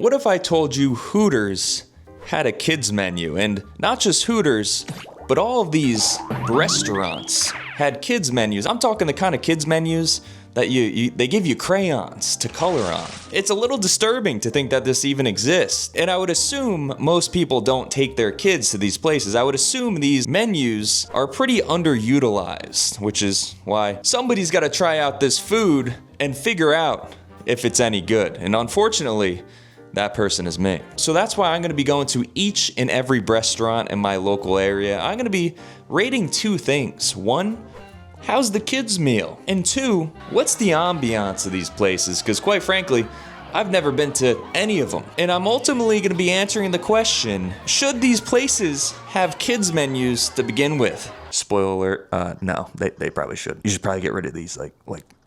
what if I told you Hooters had a kids menu? And not just Hooters, but all of these restaurants had kids menus. I'm talking the kind of kids menus that they give you crayons to color on. It's a little disturbing to think that this even exists. And I would assume most people don't take their kids to these places. I would assume these menus are pretty underutilized, which is why somebody's gotta try out this food and figure out if it's any good. And unfortunately, that person is me. So that's why I'm gonna be going to each and every restaurant in my local area. I'm gonna be rating two things. One, how's the kids' meal? And two, what's the ambiance of these places? Because quite frankly, I've never been to any of them. And I'm ultimately gonna be answering the question, should these places have kids' menus to begin with? Spoiler alert, no, they probably should. You should probably get rid of these like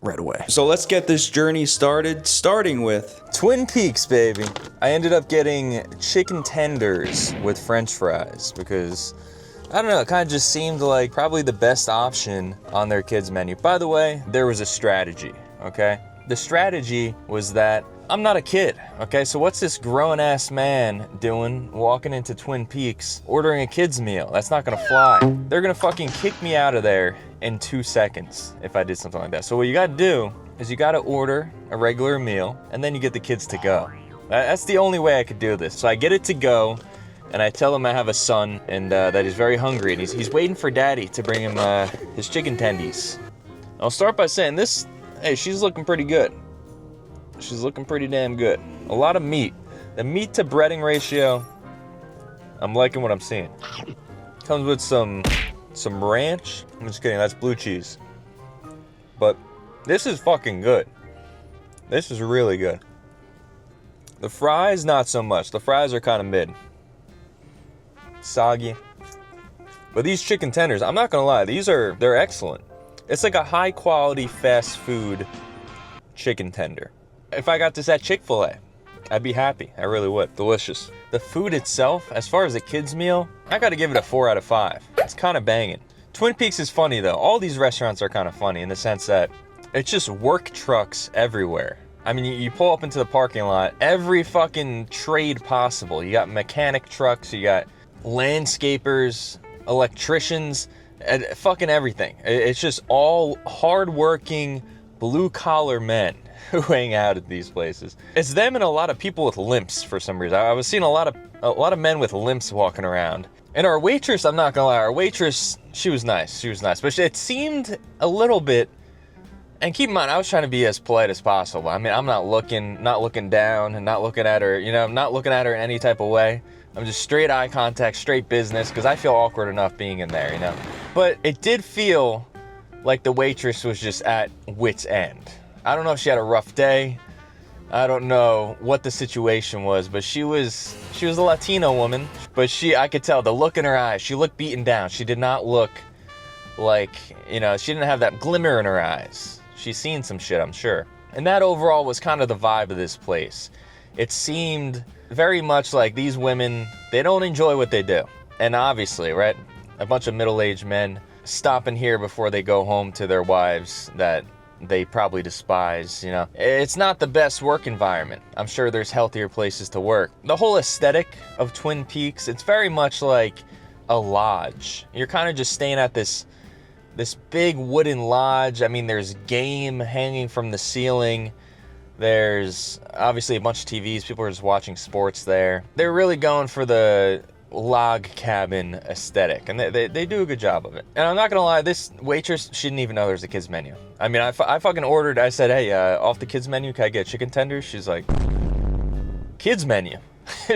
right away. So let's get this journey started, starting with Twin Peaks, baby. I ended up getting chicken tenders with French fries because I don't know, it kind of just seemed like probably the best option on their kids menu. By the way, there was a strategy, okay? The strategy was that I'm not a kid, okay? So what's this grown-ass man doing walking into Twin Peaks ordering a kid's meal? That's not gonna fly. They're gonna fucking kick me out of there in 2 seconds if I did something like that. So what you gotta do is you gotta order a regular meal and then you get the kids to go. That's the only way I could do this. So I get it to go, and I tell him I have a son and that he's very hungry and he's waiting for daddy to bring him his chicken tendies. I'll start by saying this, hey, she's looking pretty good. She's looking pretty damn good. A lot of meat. The meat to breading ratio, I'm liking what I'm seeing. Comes with some ranch. I'm just kidding, that's blue cheese. But this is fucking good. This is really good. The fries, not so much. The fries are kind of mid. Soggy. But these chicken tenders, I'm not gonna lie, they're excellent. It's like a high quality fast food chicken tender. If I got this at Chick-fil-A, I'd be happy. I really would. Delicious. The food itself, as far as a kid's meal, I gotta give it a 4 out of 5. It's kind of banging. Twin Peaks is funny though. All these restaurants are kind of funny in the sense that it's just work trucks everywhere. I mean, you pull up into the parking lot, every fucking trade possible. You got mechanic trucks, you got landscapers, electricians, fucking everything. It's just all hardworking, blue-collar men who hang out at these places. It's them and a lot of people with limps for some reason. I was seeing a lot of men with limps walking around. And our waitress, I'm not gonna lie, our waitress, she was nice, but it seemed a little bit, and keep in mind, I was trying to be as polite as possible. I mean, I'm not looking down and not looking at her, I'm not looking at her in any type of way. I'm just straight eye contact, straight business, because I feel awkward enough being in there, But it did feel like the waitress was just at wit's end. I don't know if she had a rough day. I don't know what the situation was, but she was a Latino woman, but I could tell the look in her eyes, she looked beaten down. She did not look like, she didn't have that glimmer in her eyes. She's seen some shit, I'm sure. And that overall was kind of the vibe of this place. It seemed very much like these women, they don't enjoy what they do. And obviously, right, a bunch of middle-aged men stopping here before they go home to their wives that they probably despise, It's not the best work environment. I'm sure there's healthier places to work. The whole aesthetic of Twin Peaks, it's very much like a lodge. You're kind of just staying at this big wooden lodge. I mean, there's game hanging from the ceiling. There's obviously a bunch of TVs. People are just watching sports there. They're really going for the log cabin aesthetic, and they do a good job of it. And I'm not gonna lie, this waitress, she didn't even know there's a kids menu. I mean, I fucking ordered, I said, hey, off the kids menu, can I get chicken tenders? She's like, kids menu?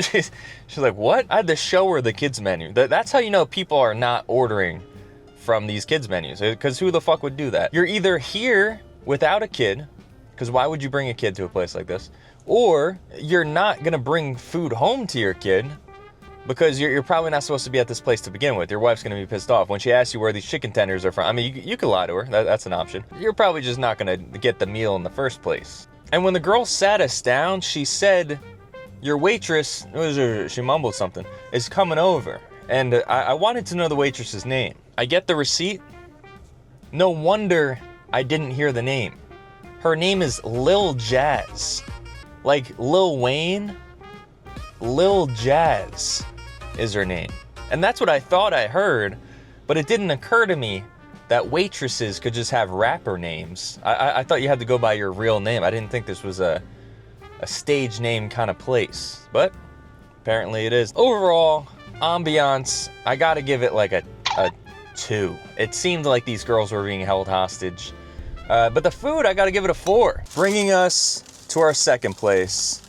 she's like, what? I had to show her the kids menu. That's how you know people are not ordering from these kids menus, because who the fuck would do that? You're either here without a kid, because why would you bring a kid to a place like this? Or you're not gonna bring food home to your kid, because you're probably not supposed to be at this place to begin with. Your wife's gonna be pissed off when she asks you where these chicken tenders are from. I mean, you could lie to her, that's an option. You're probably just not gonna get the meal in the first place. And when the girl sat us down, she said, your waitress, she mumbled something, is coming over. And I wanted to know the waitress's name. I get the receipt. No wonder I didn't hear the name. Her name is Lil Jazz. Like Lil Wayne, Lil Jazz is her name. And that's what I thought I heard, but it didn't occur to me that waitresses could just have rapper names. I thought you had to go by your real name. I didn't think this was a stage name kind of place, but apparently it is. Overall, ambiance, I gotta give it like a 2. It seemed like these girls were being held hostage. But the food, I gotta give it a 4. Bringing us to our second place,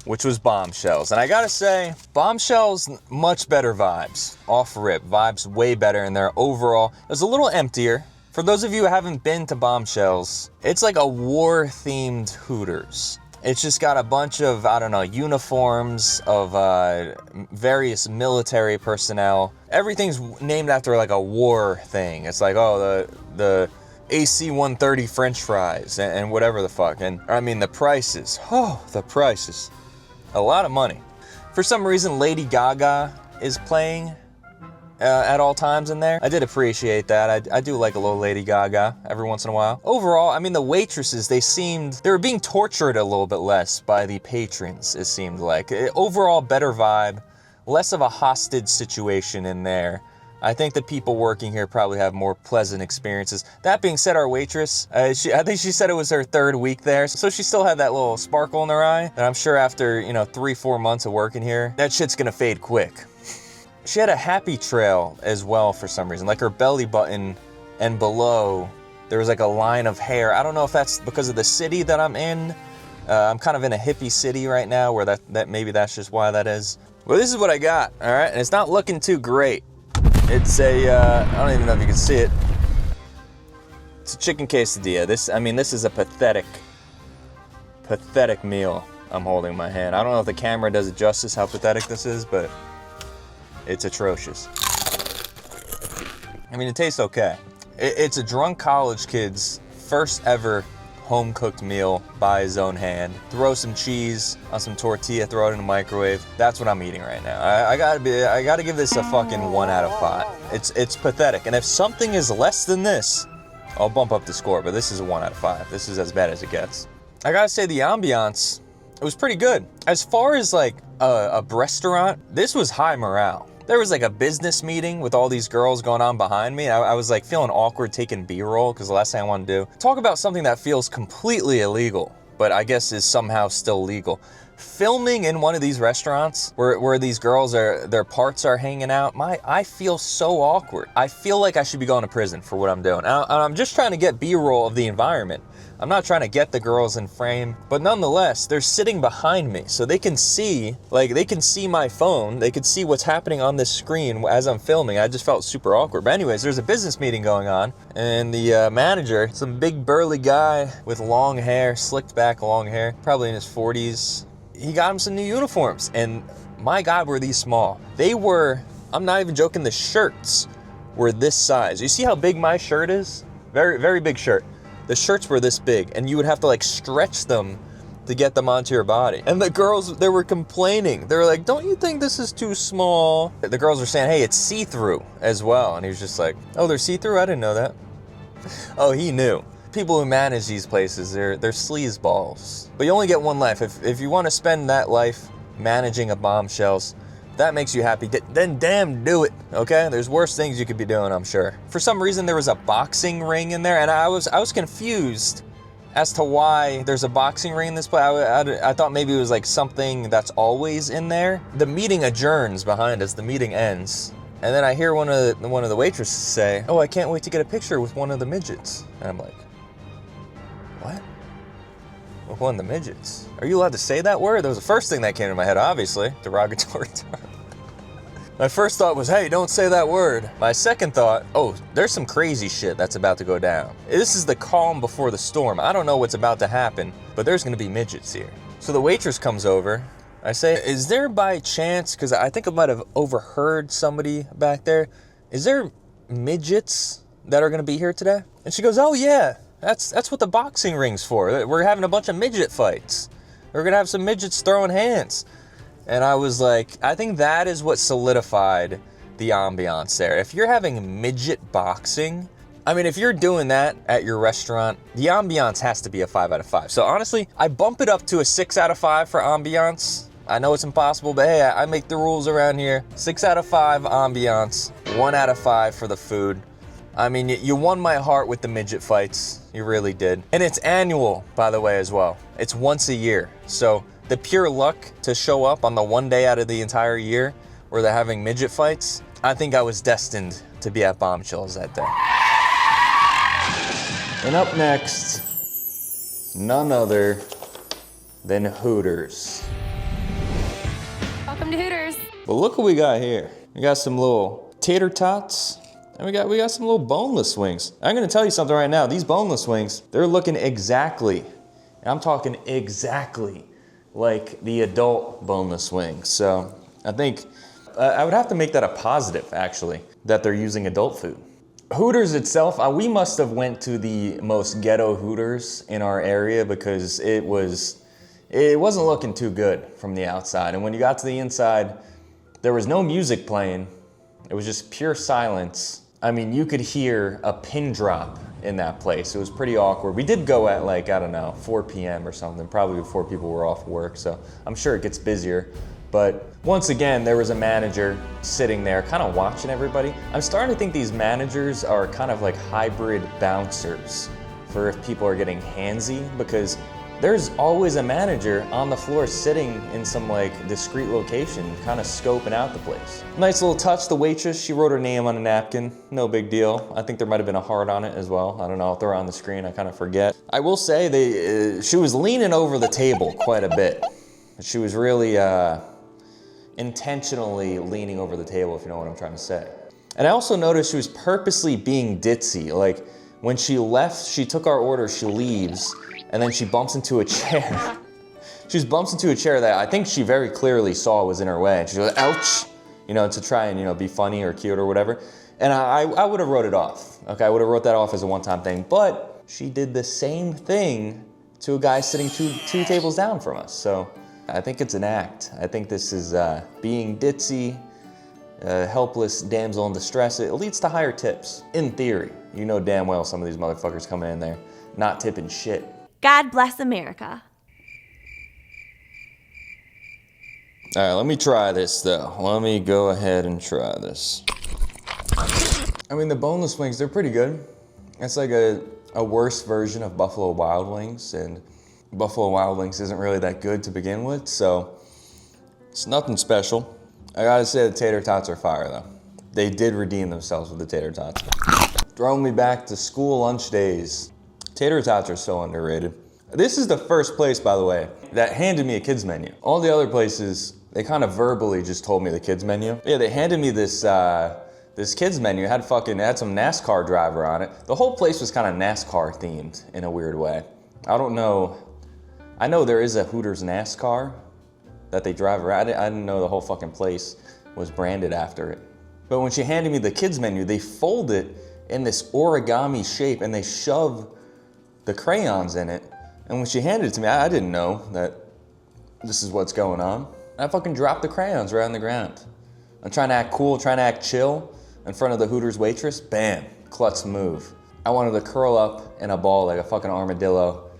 which was Bombshells. And I gotta say, Bombshells, much better vibes. Off rip, vibes way better in there overall. It was a little emptier. For those of you who haven't been to Bombshells, it's like a war-themed Hooters. It's just got a bunch of, I don't know, uniforms of various military personnel. Everything's named after like a war thing. It's like, oh, the AC-130 French fries and whatever the fuck. And I mean, the prices. Oh, the prices. A lot of money. For some reason, Lady Gaga is playing at all times in there. I did appreciate that. I do like a little Lady Gaga every once in a while. Overall, I mean, the waitresses, they were being tortured a little bit less by the patrons, it seemed like. Overall, better vibe, less of a hostage situation in there. I think the people working here probably have more pleasant experiences. That being said, our waitress, I think she said it was her 3rd week there, so she still had that little sparkle in her eye. And I'm sure after, 3-4 months of working here, that shit's gonna fade quick. She had a happy trail as well for some reason, like her belly button and below, there was like a line of hair. I don't know if that's because of the city that I'm in. I'm kind of in a hippie city right now where that maybe that's just why that is. Well, this is what I got, all right? And it's not looking too great. It's a, I don't even know if you can see it. It's a chicken quesadilla. This is a pathetic meal I'm holding in my hand. I don't know if the camera does it justice how pathetic this is, but it's atrocious. I mean, it tastes okay. It's a drunk college kid's first ever home-cooked meal by his own hand. Throw some cheese on some tortilla, throw it in the microwave. That's what I'm eating right now. I gotta give this a fucking 1 out of 5. It's pathetic. And if something is less than this, I'll bump up the score, but this is a 1 out of 5. This is as bad as it gets. I gotta say the ambiance, it was pretty good. As far as like a restaurant, this was high morale. There was like a business meeting with all these girls going on behind me. I was like feeling awkward taking B-roll because the last thing I want to do, talk about something that feels completely illegal, but I guess is somehow still legal. Filming in one of these restaurants where these girls their parts are hanging out, I feel so awkward. I feel like I should be going to prison for what I'm doing. I'm just trying to get B-roll of the environment. I'm not trying to get the girls in frame, but nonetheless, they're sitting behind me, so they can see my phone, they can see what's happening on this screen as I'm filming. I just felt super awkward. But anyways, there's a business meeting going on, and the manager, some big burly guy with long hair, slicked back long hair, probably in his 40s, he got him some new uniforms, and my God, were these small. They were, I'm not even joking, the shirts were this size. You see how big my shirt is? Very, very big shirt. The shirts were this big, and you would have to like stretch them to get them onto your body. And the girls, they were complaining. They were like, don't you think this is too small? The girls were saying, hey, it's see-through as well. And he was just like, oh, they're see-through? I didn't know that. Oh, he knew. People who manage these places, they're sleazeballs. But you only get one life. If you want to spend that life managing a Bombshells, that makes you happy, then damn do it, okay? There's worse things you could be doing, I'm sure. For some reason, there was a boxing ring in there, and I was confused as to why there's a boxing ring in this place. I thought maybe it was like something that's always in there. The meeting adjourns behind us, the meeting ends, and then I hear one of the waitresses say, oh, I can't wait to get a picture with one of the midgets. And I'm like, what? With one of the midgets? Are you allowed to say that word? That was the first thing that came to my head, obviously. Derogatory term. My first thought was, hey, don't say that word. My second thought, oh, there's some crazy shit that's about to go down. This is the calm before the storm. I don't know what's about to happen, but there's gonna be midgets here. So the waitress comes over. I say, is there by chance, because I think I might have overheard somebody back there, is there midgets that are gonna be here today? And she goes, oh yeah, that's what the boxing ring's for. We're having a bunch of midget fights. We're gonna have some midgets throwing hands. And I was like, I think that is what solidified the ambiance there. If you're having midget boxing, I mean, if you're doing that at your restaurant, the ambiance has to be a 5 out of 5. So honestly, I bump it up to a 6 out of 5 for ambiance. I know it's impossible, but hey, I make the rules around here. 6 out of 5 ambiance, 1 out of 5 for the food. I mean, you won my heart with the midget fights. You really did. And it's annual, by the way, as well. It's once a year. So the pure luck to show up on the one day out of the entire year where they're having midget fights, I think I was destined to be at Bombshells that day. And up next, none other than Hooters. Welcome to Hooters. But look what we got here. We got some little tater tots, and we got some little boneless wings. I'm gonna tell you something right now. These boneless wings, they're looking exactly, and I'm talking exactly like the adult boneless wings. So I think I would have to make that a positive, actually, that they're using adult food. Hooters itself, we must have went to the most ghetto Hooters in our area because it wasn't looking too good from the outside. And when you got to the inside, there was no music playing. It was just pure silence. I mean, you could hear a pin drop in that place. It was pretty awkward. We did go at like, I don't know, 4 p.m. or something, probably before people were off work. So I'm sure it gets busier. But once again, there was a manager sitting there kind of watching everybody. I'm starting to think these managers are kind of like hybrid bouncers for if people are getting handsy, because there's always a manager on the floor sitting in some like discreet location, kind of scoping out the place. Nice little touch, the waitress, she wrote her name on a napkin, no big deal. I think there might've been a heart on it as well. I don't know if they're on the screen, I kind of forget. I will say she was leaning over the table quite a bit. She was really intentionally leaning over the table, if you know what I'm trying to say. And I also noticed she was purposely being ditzy. Like when she left, she took our order, she leaves, and then she bumps into a chair. She just bumps into a chair that I think she very clearly saw was in her way. And she goes, ouch, to try and, be funny or cute or whatever. And I would have wrote it off, okay? I would have wrote that off as a one-time thing, but she did the same thing to a guy sitting two tables down from us. So I think it's an act. I think this is being ditzy, helpless damsel in distress. It leads to higher tips, in theory. You know damn well some of these motherfuckers coming in there not tipping shit. God bless America. All right, let me try this though. Let me go ahead and try this. I mean, the boneless wings, they're pretty good. It's like a worse version of Buffalo Wild Wings, and Buffalo Wild Wings isn't really that good to begin with, so it's nothing special. I gotta say the tater tots are fire though. They did redeem themselves with the tater tots. Throwing me back to school lunch days. Tater tots are so underrated. This is the first place, by the way, that handed me a kids menu. All the other places, they kind of verbally just told me the kids menu. Yeah, they handed me this kids menu. It had some NASCAR driver on it. The whole place was kind of NASCAR themed in a weird way. I don't know. I know there is a Hooters NASCAR that they drive around. I didn't know the whole fucking place was branded after it. But when she handed me the kids menu, they fold it in this origami shape and they shove the crayons in it. And when she handed it to me, I didn't know that this is what's going on. I fucking dropped the crayons right on the ground. I'm trying to act cool, trying to act chill in front of the Hooters waitress. Bam, klutz move. I wanted to curl up in a ball like a fucking armadillo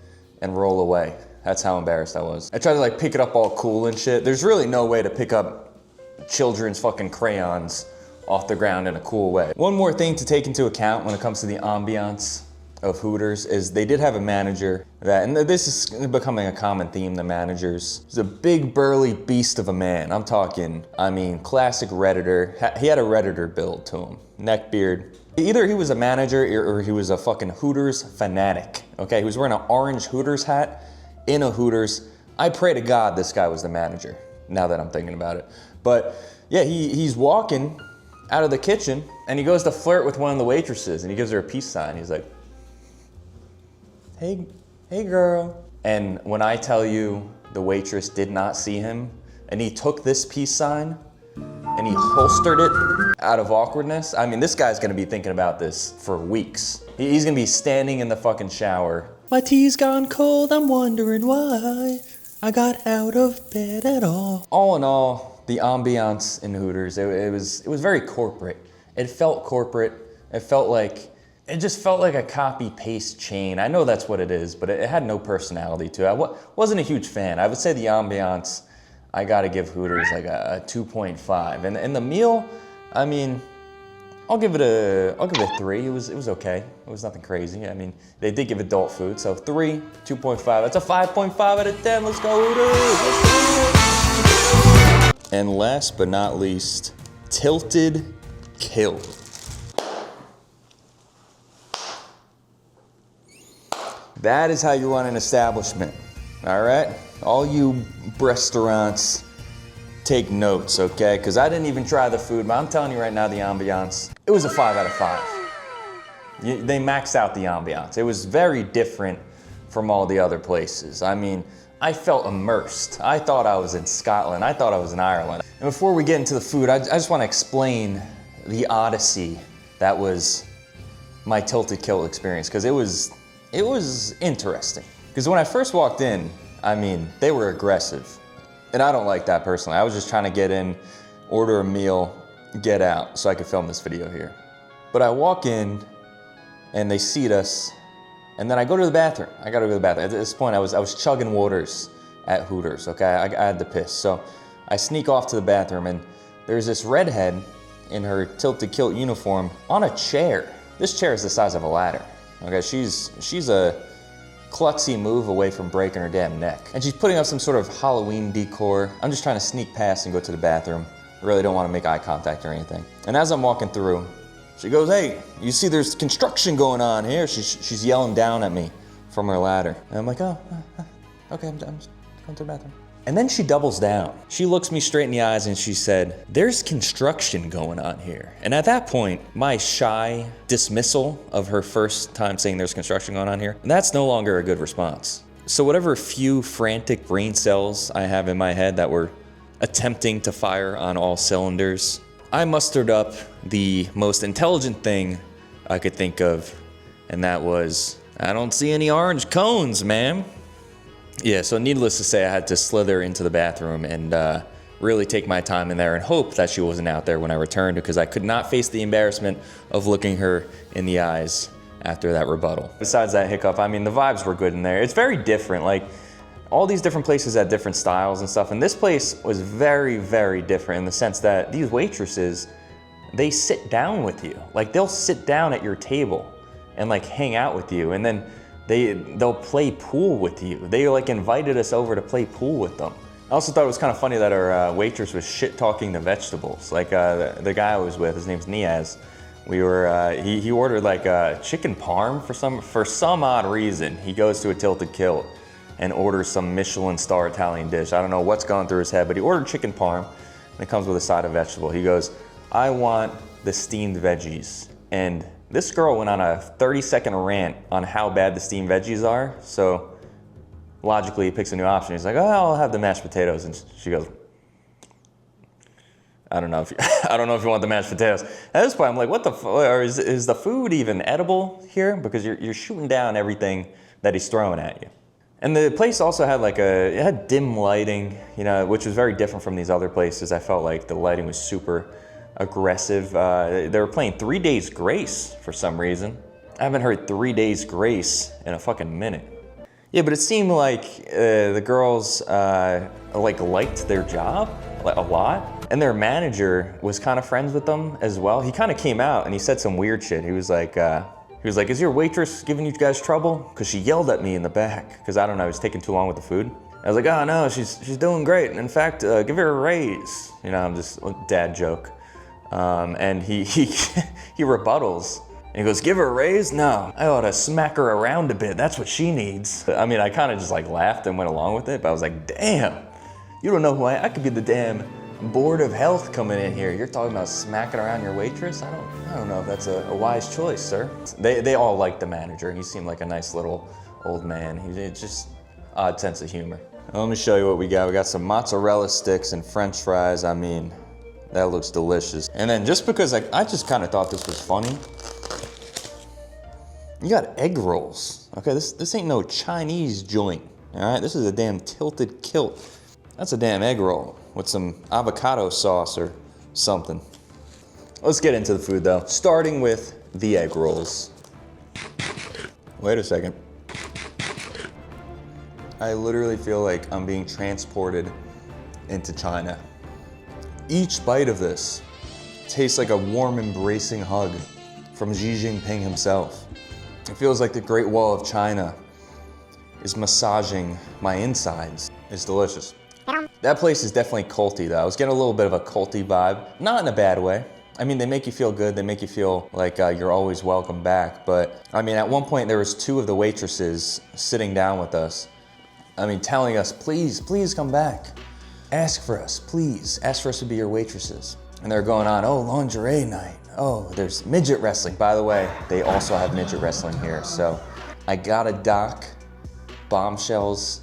and roll away. That's how embarrassed I was. I tried to like pick it up all cool and shit. There's really no way to pick up children's fucking crayons off the ground in a cool way. One more thing to take into account when it comes to the ambiance of Hooters is they did have a manager and this is becoming a common theme, the managers. He's a big burly beast of a man. I'm talking, classic Redditor. He had a Redditor build to him, neck beard. Either he was a manager or he was a fucking Hooters fanatic, okay? He was wearing an orange Hooters hat in a Hooters. I pray to God this guy was the manager, now that I'm thinking about it. But yeah, he's walking out of the kitchen and he goes to flirt with one of the waitresses and he gives her a peace sign. He's like, hey girl. And when I tell you the waitress did not see him and he took this peace sign and he holstered it out of awkwardness, this guy's gonna be thinking about this for weeks. He's gonna be standing in the fucking shower. My tea's gone cold, I'm wondering why I got out of bed at all. All in all, the ambiance in Hooters, it was very corporate. It felt corporate. It just felt like a copy-paste chain. I know that's what it is, but it had no personality to it. I wasn't a huge fan. I would say the ambiance I gotta give Hooters like a 2.5. And the meal, I mean, I'll give it a 3. It was okay. It was nothing crazy. I mean, they did give adult food, so 3, 2.5. That's a 5.5 out of 10. Let's go Hooters. And last but not least, Tilted Kilt. That is how you run an establishment, all right? All you restaurants, take notes, okay? Because I didn't even try the food, but I'm telling you right now, the ambiance, it was a 5 out of 5. They maxed out the ambiance. It was very different from all the other places. I mean, I felt immersed. I thought I was in Scotland. I thought I was in Ireland. And before we get into the food, I just want to explain the odyssey that was my Tilted Kilt experience, because it was interesting. Because when I first walked in, I mean, they were aggressive. And I don't like that personally. I was just trying to get in, order a meal, get out, so I could film this video here. But I walk in, and they seat us, and then I go to the bathroom. I gotta go to the bathroom. At this point, I was chugging waters at Hooters, okay? I had to piss. So I sneak off to the bathroom, and there's this redhead in her Tilted Kilt uniform on a chair. This chair is the size of a ladder, okay? She's a klutzy move away from breaking her damn neck. And she's putting up some sort of Halloween decor. I'm just trying to sneak past and go to the bathroom. I really don't want to make eye contact or anything. And as I'm walking through, she goes, "Hey, you see there's construction going on here." She's yelling down at me from her ladder. And I'm like, "Oh, okay, I'm just going to the bathroom." And then she doubles down. She looks me straight in the eyes and she said, "There's construction going on here." And at that point, my shy dismissal of her first time saying there's construction going on here, that's no longer a good response. So whatever few frantic brain cells I have in my head that were attempting to fire on all cylinders, I mustered up the most intelligent thing I could think of, and that was, "I don't see any orange cones, ma'am." Yeah, so needless to say, I had to slither into the bathroom and really take my time in there and hope that she wasn't out there when I returned, because I could not face the embarrassment of looking her in the eyes after that rebuttal. Besides that hiccup, I mean, the vibes were good in there. It's very different. Like, all these different places had different styles and stuff, and this place was very, very different in the sense that these waitresses, they sit down with you. Like, they'll sit down at your table and like hang out with you, and then they'll play pool with you. They like invited us over to play pool with them. I also thought it was kind of funny that our waitress was shit talking the vegetables. Like the guy I was with, his name's Niaz. We were he ordered like chicken parm for some odd reason. He goes to a Tilted Kilt and orders some Michelin star Italian dish. I don't know what's going through his head, but he ordered chicken parm and it comes with a side of vegetable. He goes, "I want the steamed veggies." And this girl went on a 30-second rant on how bad the steamed veggies are. So logically, he picks a new option. He's like, "Oh, I'll have the mashed potatoes." And she goes, I don't know if you want the mashed potatoes. At this point, I'm like, what the or is the food even edible here? Because you're shooting down everything that he's throwing at you. And the place also had it had dim lighting, you know, which was very different from these other places. I felt like the lighting was super aggressive. They were playing 3 Days Grace for some reason. I haven't heard 3 Days Grace in a fucking minute. Yeah, but it seemed like the girls liked their job a lot, and their manager was kind of friends with them as well. He kind of came out and he said some weird shit. He was like, "Is your waitress giving you guys trouble? Because she yelled at me in the back because I don't know, I was taking too long with the food." I was like, "Oh no, she's doing great. In fact, give her a raise." You know, I'm just a dad joke. And he rebuttals. And he goes, "Give her a raise? No, I ought to smack her around a bit. That's what she needs." I mean, I kind of just like laughed and went along with it, but I was like, damn, you don't know who I could be the damn board of health coming in here. You're talking about smacking around your waitress? I don't know if that's a wise choice, sir. They all liked the manager. He seemed like a nice little old man. He had just odd sense of humor. Let me show you what we got. We got some mozzarella sticks and French fries. I mean, that looks delicious. And then just because I just kind of thought this was funny, you got egg rolls. Okay, this ain't no Chinese joint, all right? This is a damn Tilted Kilt. That's a damn egg roll with some avocado sauce or something. Let's get into the food though, starting with the egg rolls. Wait a second. I literally feel like I'm being transported into China. Each bite of this tastes like a warm, embracing hug from Xi Jinping himself. It feels like the Great Wall of China is massaging my insides. It's delicious. That place is definitely culty though. I was getting a little bit of a culty vibe, not in a bad way. I mean, they make you feel good. They make you feel like you're always welcome back. But I mean, at one point there was 2 of the waitresses sitting down with us. I mean, telling us, please, please come back. Ask for us, please. Ask for us to be your waitresses. And they're going on, oh, lingerie night. Oh, there's midget wrestling. By the way, they also have midget wrestling here. So I gotta dock Bombshells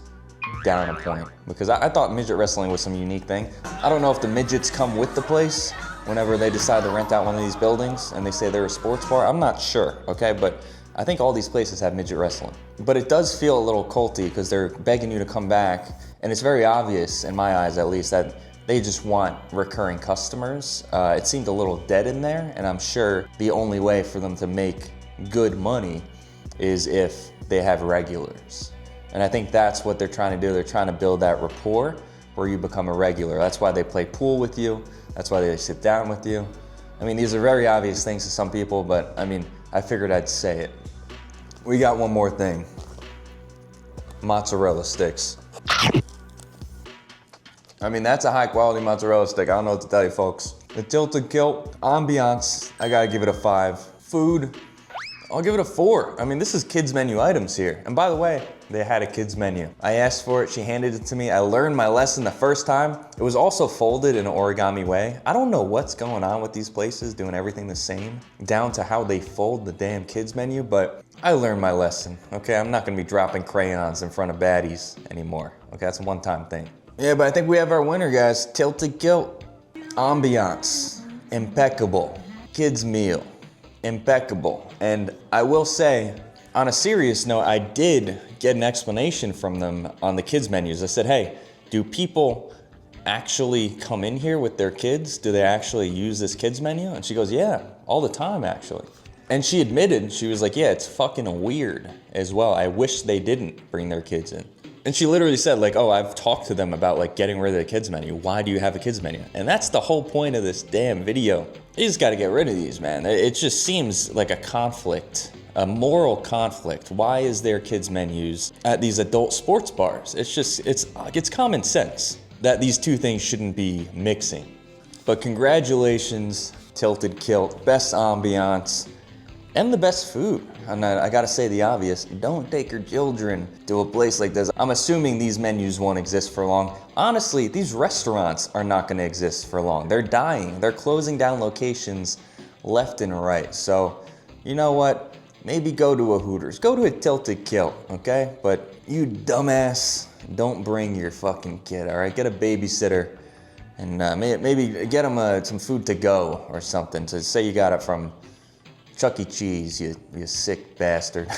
down a point because I thought midget wrestling was some unique thing. I don't know if the midgets come with the place whenever they decide to rent out one of these buildings and they say they're a sports bar. I'm not sure, okay? But I think all these places have midget wrestling. But it does feel a little culty because they're begging you to come back. And it's very obvious, in my eyes at least, that they just want recurring customers. It seemed a little dead in there, and I'm sure the only way for them to make good money is if they have regulars. And I think that's what they're trying to do. They're trying to build that rapport where you become a regular. That's why they play pool with you. That's why they sit down with you. I mean, these are very obvious things to some people, but I mean, I figured I'd say it. We got one more thing. Mozzarella sticks. I mean, that's a high quality mozzarella stick. I don't know what to tell you, folks. The Tilted Kilt, ambiance, I gotta give it a 5. Food, I'll give it a 4. I mean, this is kids menu items here. And by the way, they had a kids menu. I asked for it, she handed it to me. I learned my lesson the first time. It was also folded in an origami way. I don't know what's going on with these places doing everything the same, down to how they fold the damn kids menu, but I learned my lesson, okay? I'm not gonna be dropping crayons in front of baddies anymore, okay? That's a one-time thing. Yeah, but I think we have our winner, guys. Tilted Kilt, ambiance, impeccable. Kids meal, impeccable. And I will say, on a serious note, I did get an explanation from them on the kids menus. I said, hey, do people actually come in here with their kids? Do they actually use this kids menu? And she goes, yeah, all the time, actually. And she admitted, she was like, yeah, it's fucking weird as well. I wish they didn't bring their kids in. And she literally said like, oh, I've talked to them about like getting rid of the kids menu. Why do you have a kids menu? And that's the whole point of this damn video. You just gotta get rid of these, man. It just seems like a conflict, a moral conflict. Why is there kids menus at these adult sports bars? It's just, it's common sense that these two things shouldn't be mixing. But congratulations, Tilted Kilt, best ambiance, and the best food. And I gotta say the obvious, don't take your children to a place like this. I'm assuming these menus won't exist for long. Honestly, these restaurants are not gonna exist for long. They're dying. They're closing down locations left and right. So, you know what? Maybe go to a Hooters. Go to a Tilted Kilt, okay? But you dumbass, don't bring your fucking kid, all right? Get a babysitter and maybe get them some food to go or something. To say you got it from Chuck E. Cheese, you sick bastard.